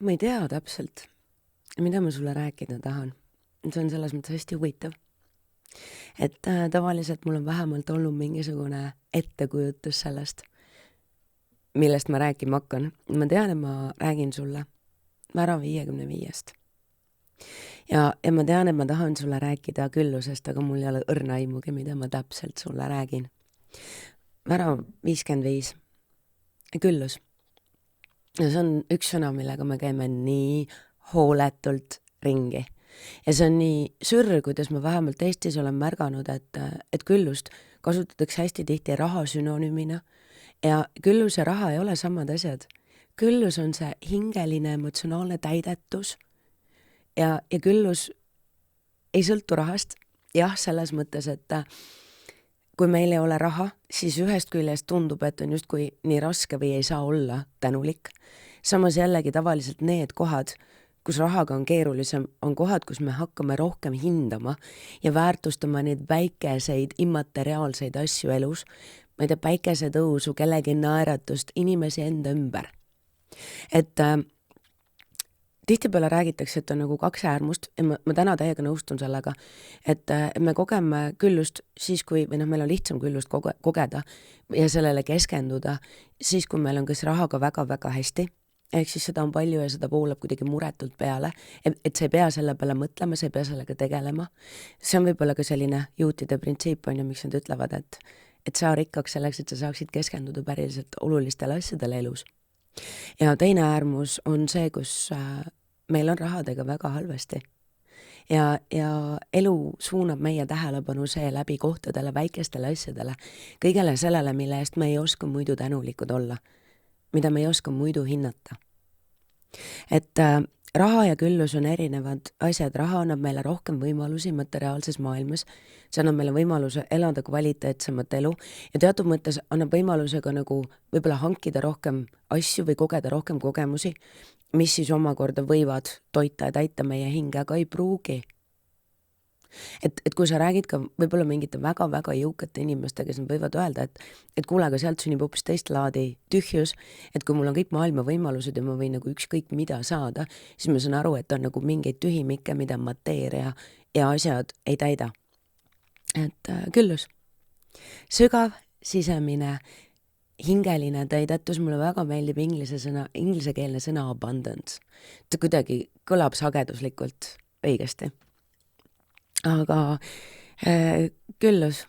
Ma ei tea täpselt, mida ma sulle rääkida tahan. See on selles mõttes hästi huvitav. Et tavaliselt mul on vähemalt olnud mingisugune ettekujutus sellest, millest ma rääkima hakkan. Ma tean, et ma räägin sulle Värav 55-st. Ja ma tean, et ma tahan sulle rääkida küllusest, aga mul ei ole õrna aimugi, mida ma täpselt sulle räägin. Värav 55. Küllus. Ja see on üks sõna, millega me käime nii hooletult ringi. Ja see on nii sürr, kuidas ma vähemalt Eestis olen märganud, et küllust kasutatakse hästi tihti raha sünonüümina. Ja küllus ja raha ei ole samad asjad. Küllus on see hingeline emotsionaalne täidetus ja küllus ei sõltu rahast. Jah, selles mõttes, et kui meil ei ole raha, siis ühest küljest tundub, et on justkui nii raske või ei saa olla tänulik. Samas jällegi tavaliselt need kohad, kus rahaga on keerulisem, on kohad, kus me hakkame rohkem hindama ja väärtustama neid väikeseid immateriaalseid asju elus. Ma ei tea, päikese tõusu, kellegi naeratust, inimesi enda ümber. Et tihtipeale räägitakse, et on nagu kaks äärmust ja ma täna täiega nõustun sellega, et me kogeme küllust siis, kui meil on lihtsam küllust kogeda ja sellele keskenduda, siis kui meil on kas rahaga väga-väga hästi, ehk siis seda on palju ja seda voolab kuidagi muretult peale, et sa ei pea selle peale mõtlema, sa ei pea sellega tegelema. See on võib-olla ka selline juutide printsiip, on ju, miks nad ütlevad, et saa rikkaks selleks, et sa saaksid keskenduda päriselt olulistele asjadele elus. Ja teine äärmus on see, kus meil on rahadega väga halvasti. Ja elu suunab meie tähelepanu seeläbi kohtadele, väikestele asjadele, kõigele sellele, mille eest me ei oska muidu tänulikud olla, mida me ei oska muidu hinnata. Et raha ja küllus on erinevad asjad. Raha annab meile rohkem võimalusi materiaalses maailmas. See annab meile võimaluse elada kvaliteetsemat elu ja teatud mõttes annab võimaluse ka nagu võib-olla hankida rohkem asju või kogeda rohkem kogemusi, mis siis omakorda võivad toita ja täita meie hinge, aga ei pruugi. Et kui sa räägid ka võib-olla mingite väga-väga jõukate inimestega, kes võivad öelda, et kuule, aga sealt sünnib hoopis teist laadi tühjus, et kui mul on kõik maailma võimalused ja ma võin nagu ükskõik mida saada, siis ma saan aru, et on nagu mingeid tühimikke, mida mateeria ja asjad ei täida. Et küllus. Sügav, sisemine, hingeline täidetus, mulle väga meeldib inglisekeelne sõna abundance. See kuidagi kõlab sageduslikult õigesti. Aga küllus,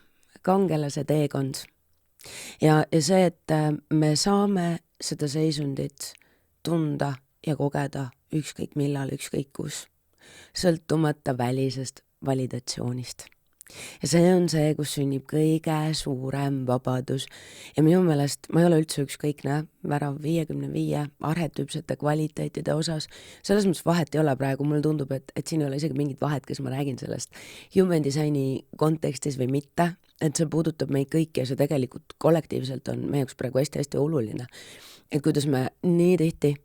kangelase teekond. Ja see, et me saame seda seisundit tunda ja kogeda ükskõik millal, ükskõik kus, sõltumata välisest validatsioonist. Ja see on see, kus sünnib kõige suurem vabadus. Ja minu meelest, ma ei ole üldse ükskõikne Värav 55 arhetüüpsete kvaliteetide osas. Selles mõttes vahet ei ole praegu, mulle tundub, et siin ei ole isegi mingit vahet, kas ma räägin sellest human designi kontekstis või mitte. Et see puudutab meid kõiki ja see tegelikult kollektiivselt on meie jaoks praegu hästi-hästi oluline. Et kuidas me nii tihti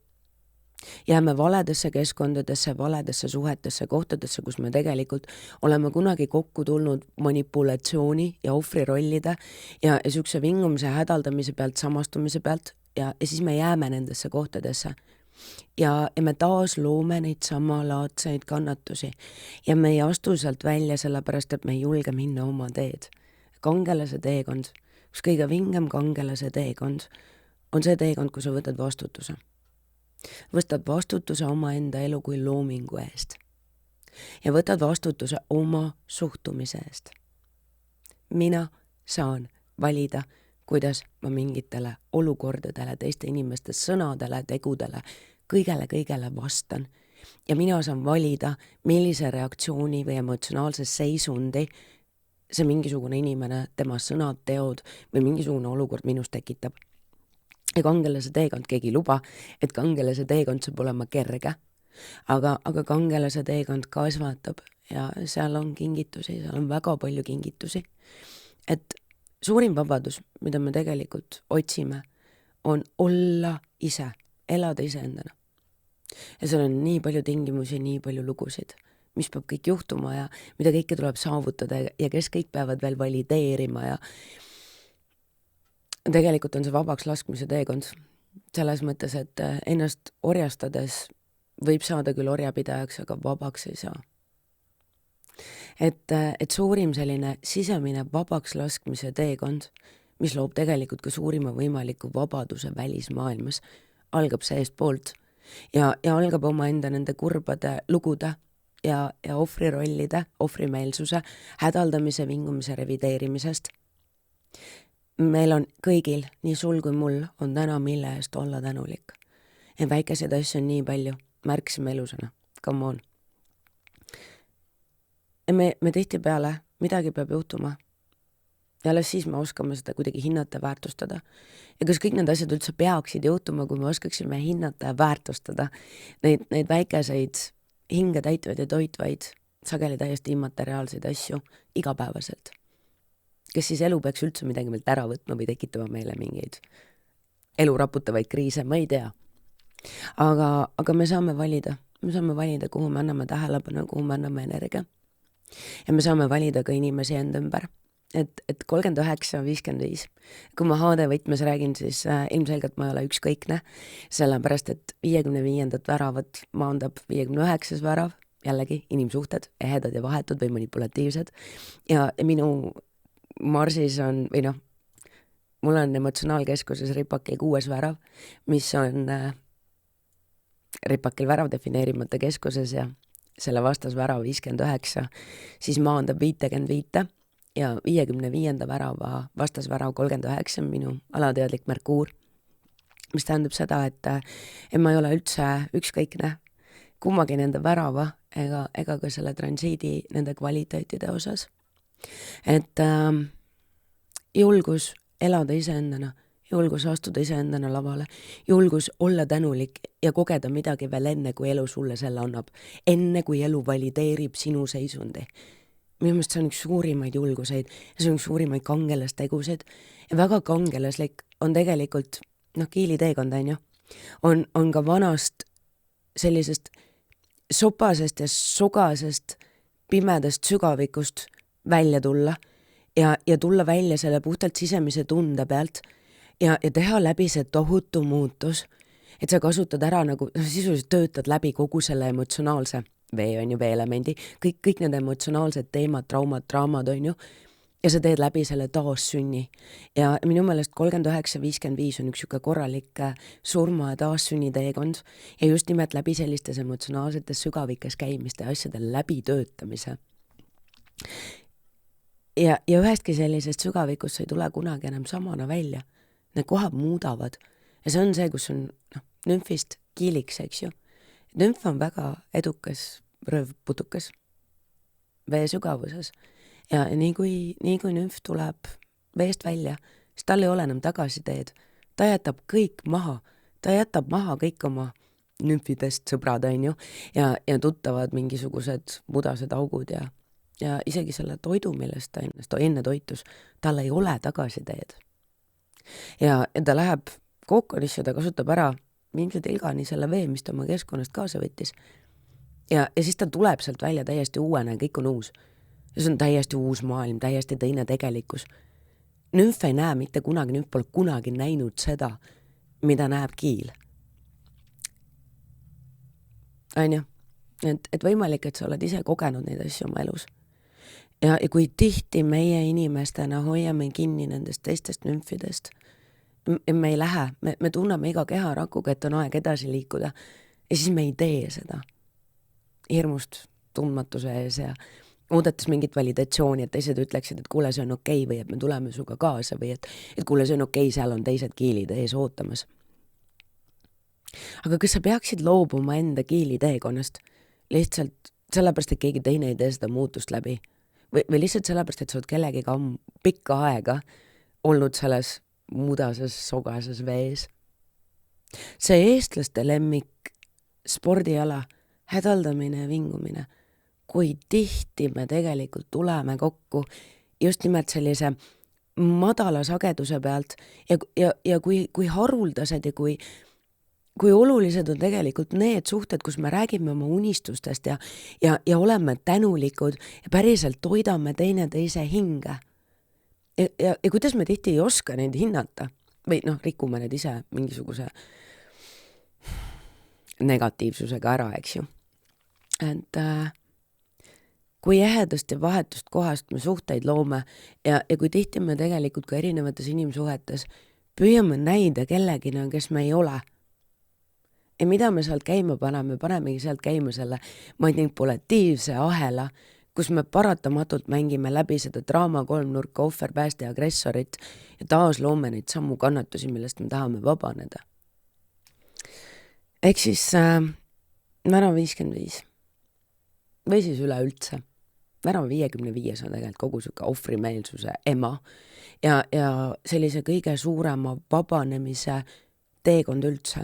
jääme valedesse keskkondadesse, valedesse suhetesse, kohtadesse, kus me tegelikult oleme kunagi kokku tulnud manipulatsiooni ja ohvrirollide ja sükse vingumise, hädaldamise pealt, samastumise pealt ja siis me jääme nendesse kohtadesse. Ja me taas loome neid samalaadseid kannatusi ja me ei astu sealt välja sellepärast, et me ei julge minna oma teed. Kangelase teekond, kus kõige vingem kangelase teekond on see teekond, kus sa võtad vastutuse. Võtad vastutuse oma enda elu kui loomingu eest ja võtad vastutuse oma suhtumise eest. Mina saan valida, kuidas ma mingitele olukordadele, teiste inimeste sõnadele, tegudele, kõigele vastan. Ja mina saan valida, millise reaktsiooni või emotsionaalse seisundi see mingisugune inimene, tema sõnad, teod või mingisugune olukord minus tekitab. Ja kangelase teekond keegi luba, et kangelase teekond saab olema kerge, aga kangelase teekond kasvatab ja seal on kingitusi, seal on väga palju kingitusi. Et suurim vabadus, mida me tegelikult otsime, on olla ise, elada iseendana. Ja seal on nii palju tingimusi, nii palju lugusid, mis peab kõik juhtuma ja mida kõike tuleb saavutada ja kes kõik peavad veel valideerima ja tegelikult on see vabaks laskmise teekond selles mõttes, et ennast orjastades võib saada küll orjapidajaks, aga vabaks ei saa. Et suurim selline sisemine vabaks laskmise teekond, mis loob tegelikult ka suurima võimaliku vabaduse välismaailmas, algab seest poolt ja algab omaenda nende kurbade lugude ja ohvrirollide, ohvrimeelsuse, hädaldamise, vingumise, revideerimisest. Meil on kõigil, nii sul kui mul, on täna mille eest olla tänulik. Ja väikeseid asju on nii palju, märksime elusana, come on. Ja me tihtipeale midagi peab juhtuma ja alles siis me oskame seda kuidagi hinnata ja väärtustada. Ja kas kõik need asjad üldse peaksid juhtuma, kui me oskaksime hinnata ja väärtustada neid väikeseid hinge täitvaid ja toitvaid, sageli täiesti immateriaalseid asju igapäevaselt. Kes siis elu peaks üldse midagi meilt ära võtma või tekitama meile mingeid elu raputavaid kriise, ma ei tea. Aga me saame valida, kuhu me anname tähelepanu, kuhu me anname energia. Ja me saame valida ka inimesi enda ümber. Et 39-55, kui ma HD võtmes räägin, siis ilmselgelt ma ei ole ükskõikne, sellepärast et 55. väravat maandab 59. värav, jällegi inimsuhted, ehedad ja vahetud või manipulatiivsed. Ja minu marsis on, või noh, mul on emotsionaalkeskuses ripakil 6. värav, mis on ripakil värav defineerimata keskuses ja selle vastas värav 59, siis maandab 55 ja 55. värava vastas värav 39 minu alateadlik Merkuur, mis tähendab seda, et ma ei ole üldse ükskõikne kummagi nende värava ega ka selle transiidi nende kvaliteetide osas. Et julgus elada iseendana, julgus astuda iseendana lavale, julgus olla tänulik ja kogeda midagi veel enne, kui elu sulle selle annab, enne kui elu valideerib sinu seisundi. Minu meelest see on üks suurimaid julguseid ja see on üks suurimaid kangelastegusid ja väga kangelaslik on tegelikult, Kiili teekond on ka vanast sellisest sopasest ja sogasest pimedast sügavikust välja tulla ja tulla välja selle puhtalt sisemise tunde pealt ja teha läbi see tohutu muutus, et sa kasutad ära nagu, sisuliselt töötad läbi kogu selle emotsionaalse veelemendi, kõik need emotsionaalsed teemad, traumad, draamad ja sa teed läbi selle taassünni. Ja minu meelest 39-55 on üks korralik surma ja taassünni teekond ja just nimelt läbi sellistes emotsionaalsetes sügavikes käimiste asjade läbitöötamise. Ja ühestki sellisest sügavikust ei tule kunagi enam samana välja. Need kohad muudavad ja see on see, kus on nümfist kiiliks, eks ju. Nümf on väga edukas röövputukas vee sügavuses ja nii kui nümf tuleb veest välja, siis tal ei ole enam tagasiteed. Ta jätab kõik maha, kõik oma nümfidest sõbrad ja tuttavad mingisugused mudased augud ja isegi selle toidu, millest ta ennast enne toitus, tal ei ole tagasiteed. Ja ta läheb kookonisse, ta kasutab ära ilmselt ilgani selle vee, mis ta oma keskkonnast kaasa võttis. Ja siis ta tuleb sealt välja täiesti uuena ja kõik on uus. Ja see on täiesti uus maailm, täiesti teine tegelikkus. Nümf ei näe mitte kunagi, nümf pole kunagi näinud seda, mida näeb kiil. Et võimalik, et sa oled ise kogenud neid asju oma elus. Ja kui tihti meie inimestena hoiame kinni nendest teistest nümfidest, me ei lähe, me tunneme iga keharakuga, et on aeg edasi liikuda ja siis me ei tee seda hirmust tundmatuse ees ja oodates mingit validatsiooni, et teised ütleksid, et kuule, see on okei või et me tuleme suga kaasa või et kuule, see on okei, seal on teised kiilid ees ootamas. Aga kas sa peaksid loobuma enda kiili teekonnast lihtsalt sellepärast, et keegi teine ei tee seda muutust läbi või lihtsalt sellepärast, et sa oled kellegiga pikka aega olnud selles mudases, sogases vees. See eestlaste lemmik spordiala, hädaldamine ja vingumine, kui tihti me tegelikult tuleme kokku just nimelt sellise madala sageduse pealt ja kui haruldased ja kui olulised on tegelikult need suhted, kus me räägime oma unistustest ja oleme tänulikud ja päriselt toidame teineteise hinge. Ja kuidas me tihti ei oska neid hinnata või rikume need ise mingisuguse negatiivsusega ära, eks ju. Et kui ehedast ja vahetust kohast me suhteid loome ja kui tihti me tegelikult ka erinevates inimsuhetes püüame näida kellegina, kes me ei ole. Ja mida me sealt käima panemegi sealt käima selle manipulatiivse ahela, kus me paratamatult mängime läbi seda draama kolmnurka ohver, pääste ja agressorit ja taas loome neid sammu kannatusi, millest me tahame vabaneda. Ehk siis värava 55 või siis üleüldse. Värava 55 on tegelikult kogu süke ohvrimeelsuse ema ja sellise kõige suurema vabanemise teekond üldse.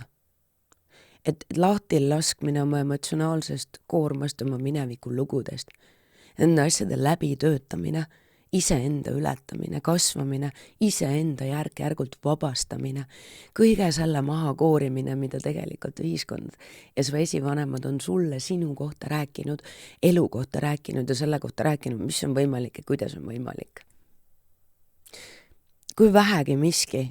Et lahti laskmine oma emotsionaalsest koormast, oma mineviku lugudest, enda asjade läbi töötamine, iseenda ületamine, kasvamine, iseenda järk-järgult vabastamine, kõige selle maha koorimine, mida tegelikult ühiskond ja su esivanemad on sulle sinu kohta rääkinud, elu kohta rääkinud ja selle kohta rääkinud, mis on võimalik ja kuidas on võimalik. Kui vähegi miski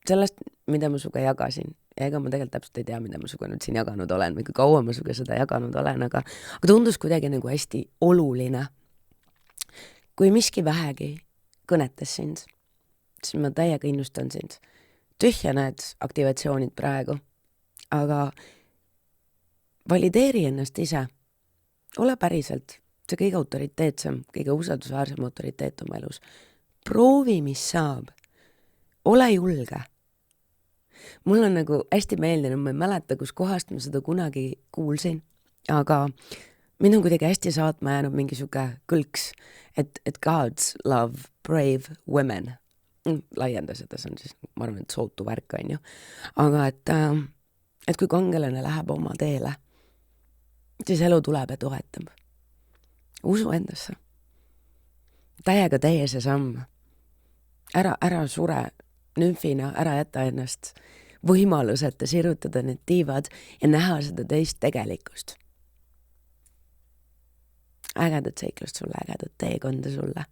sellest, mida ma suga jagasin, ja ega ma tegelikult täpselt ei tea, mida ma suga nüüd siin jaganud olen või kui kaua ma suga seda jaganud olen, aga tundus kuidagi nagu hästi oluline. Kui miski vähegi kõnetas sind, siis ma täiega innustan sind. Tühja need aktivatsioonid praegu, aga valideeri ennast ise. Ole päriselt see kõige autoriteetsem, kõige usaldusväärsem autoriteet oma elus. Proovi, mis saab. Ole julge. Mul on nagu hästi meeldinud, ma ei mäleta, kus kohast ma seda kunagi kuulsin, aga mind on kuidagi hästi saatma jäänud mingi suke kõlks, et God's love brave women. Laienda seda, see on siis, ma arvan, et sootu värk on ju. Aga et kui kangelane läheb oma teele, siis elu tuleb ja toetab. Usu endasse. Täiega tee see samm. Ära sure nümfina, ära jäta ennast võimaluseta sirutada need tiivad ja näha seda teist tegelikkust. Ägedat seiklust sulle, ägedat teekonda sulle.